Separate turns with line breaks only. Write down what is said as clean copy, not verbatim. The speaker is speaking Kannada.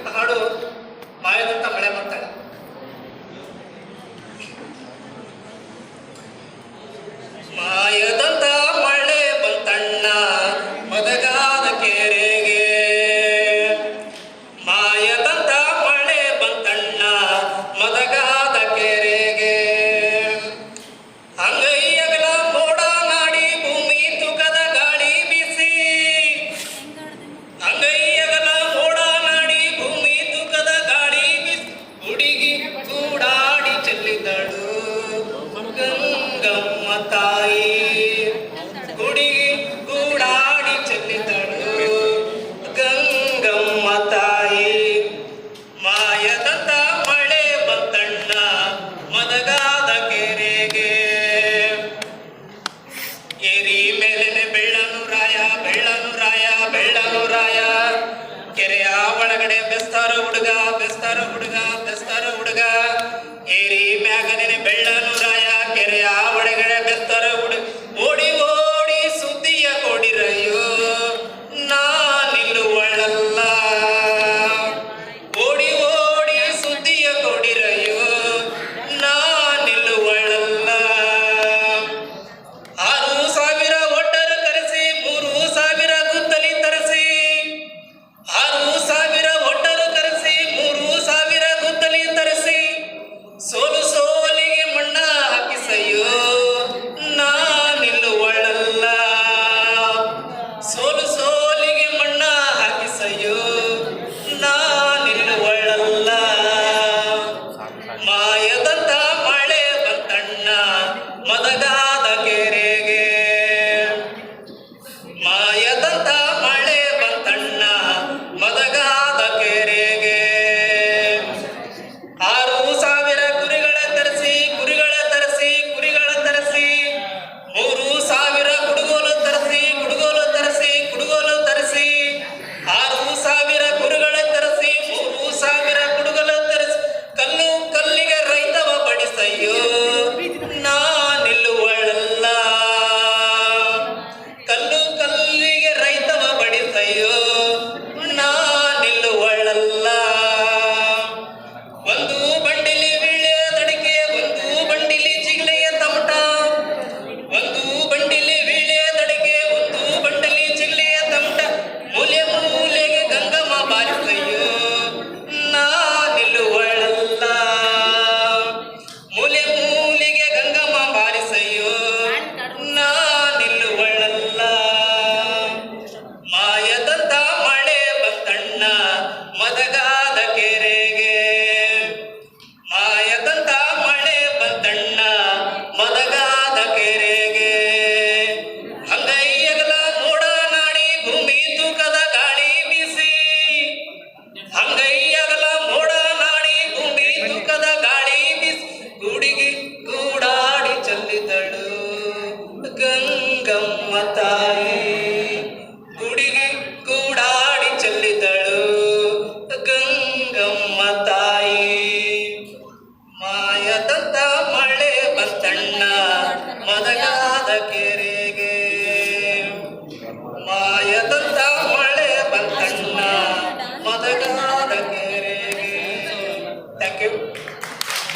ಇರ್ತಕ್ಕಂಥ ಹಾಡು ಮಾಯದಂತ ಮಳೆ ಬಂತಾಗ. ಮಾಯದಂತ ಮಳೆ ಬಂತಣ್ಣ ಮದಗಾದ ಕೆರೆಗೆ, ಮಾಯದಂತ ಮಳೆ ಬಂತಣ್ಣ ಮದಗಾದ ಕೆರೆಗೆ, ಅಂಗೈಯಗಲ ಮೋಡ ನಾಡಿ ಭೂಮಿ ತುಕದ ಗಾಳಿ ಬಿಸಿ, ಅಂಗೈಯಗಲ ಮೋಡ ನಾಡಿ ಭೂಮಿ ತುಕದ ಗಾಳಿ ಬಿಸಿ, ಹುಡುಗಿ ಕೂಡಾಡಿ ಚೆಲ್ಲಿದಳು ಗಂಗಮ್ಮ ತಾಯಿ, ಹುಡುಗಿ ಕೂಡಾಡಿ ಚೆಲ್ಲಿದಳು ಗಂಗಮ್ಮ ತಾಯಿ. ಮಾಯದಂತ ಮಳೆ ಬಂತಣ್ಣ ಮದಗಾದ ಕೆರೆಗೆ, ಏರಿ ಮೇಲೆನೆ ಬೆಳ್ಳನು ರಾಯ ಬೆಳ್ಳನು ರಾಯ ಬೆಳ್ಳನು ರಾಯ, ಕೆರೆಯ ಒಳಗಡೆ ಬೆಸ್ತಾರ ಹುಡುಗ ಬೆಸ್ತಾರ ಹುಡುಗ ಬೆಸ್ತಾರ ಹುಡುಗ, ಏರಿ ಮ್ಯಾಗನೆ ಬೆಳ್ಳನು ರಾಯ ಕೆರೆಯ ಒಳಗಡೆ ಬೆಸ್ತಾರ ಹುಡುಗ, ಓಡಿ ಓಡಿ ಸುದ್ದಿಯ ಕೊಡಿರಯ್ಯೋ ನಾ ನಿಲ್ಲುವಳಲ್ಲ, ಓಡಿ ಓಡಿ ಸುದ್ದಿಯ ಕೊಡಿರಯ್ಯೋ ನಾ ನಿಲ್ಲುವಳಲ್ಲ. 6,000 ಒಟ್ಟರು ಕರೆಸಿ 3,000 ಗುದ್ದಲಿ ತರಿಸಿ, 6,000 ಒಟ್ಟರು ಕರೆಸಿ 3,000 ಗುದ್ದಲಿ ತರಿಸಿ, ಸೋಲು ಸೋಲಿಗೆ ಮಣ್ಣ ಹಾಕಿಸಯ್ಯೋ ನಾ ನಿಲ್ಲುವಳಲ್ಲ, ಸೋಲು ಸೋಲಿಗೆ ಮಣ್ಣ ಹಾಕಿಸಯ್ಯೋ ನಾ ನಿಲ್ಲುವಳಲ್ಲ. ಮಾಯದಂತ ಮಳೆ ಬಂತಣ್ಣ ಮದಗಾದ ಕೆರೆಗೆ, ಮಾಯದಂತ ಮಳೆ ಬಂತಣ್ಣ ಮದಗಾದ ಕೆರೆಗೆ, 6,000 ಕುರಿಗಳ ತರಿಸಿ ಕುರಿಗಳ ತರಿಸಿ ಕುರಿಗಳ ತರಿಸಿ, 3,000 ಕುಡುಗೋಲು ತರಿಸಿ ಕುಡುಗೋಲು ತರಿಸಿ ಕುಡುಗೋಲು ತರಿಸಿ, 6,000 ಕುರಿಗಳ ತರಿಸಿ 3,000 ಕುಡುಗೋಲು ತರಿಸಿ, ಕಲ್ಲು ಕಲ್ಲಿಗೆ ರೈತವ ಬಡಿಸಯ್ಯೋ ನಾ ನಿಲ್ಲುವಳಲ್ಲ, ಕಲ್ಲು ಕಲ್ಲಿಗೆ ರೈತವ ಬಡಿಸಯ್ಯೋ ನಾ ನಿಲ್ಲುವಳಲ್ಲ. ಒಂದು ಬಂಡಿಲಿ ವೀಳ್ಯ ದಡಿಕೆ ಒಂದು ಬಂಡಿಲಿ ಚಿಗ್ಲೆಯ ತಮಟ, ಒಂದು ಬಂಡಿಲಿ ವೀಳ್ಯ ದಡಿಕೆ ಒಂದು ಬಂಡಲಿ ಚಿಗ್ಲೆಯ ತಮಟ, ಮೂಲೆ ಮೂಲೆಗೆ ಗಂಗಮ್ಮ ಬಾರಿಸಯ್ಯೋ ನಾ ನಿಲ್ಲುವಳಲ್ಲ, ಮೂಲೆ ಮೂಲೆಗೆ ಗಂಗಮ್ಮ ಬಾರಿಸಯ್ಯೋ ನಾ ನಿಲ್ಲುವಳಲ್ಲ. ಮಾಯದಂತ ಮಳೆ ಬಂತಣ್ಣ ಮದಗಾದ ಕೆರೆಗೆ, ಮಾಯದಂತ ಮಳೆ ಬಂತಣ್ಣ ಮದಗಾದ ಕೆರೆಗೆ, ಅಂಗೈಯಗಲ ಮೋಡ ನಾಡಿ ಭೂಮಿ ತೂಕದ ಗಾಳಿ ಬಿಸಿ, ಅಂಗೈಯಗಲ ಮೋಡ ನಾಡಿ ಭೂಮಿ ತೂಕದ ಗಾಳಿ ಬಿಸಿ, ಹುಡುಗಿ ಕೂಡಾಡಿ ಚೆಲ್ಲಿದಳು ಗಂಗಮ್ಮ ತಾಯಿ, ಹುಡುಗಿ ಕೂಡಾಡಿ ಚೆಲ್ಲಿದಳು ಗಂಗಮ್ಮ ತಾಯಿ. ಮಾಯದಂತ ಮಳೆ ಬಂತಣ್ಣ ಮದಗಾದ ಕೆರೆ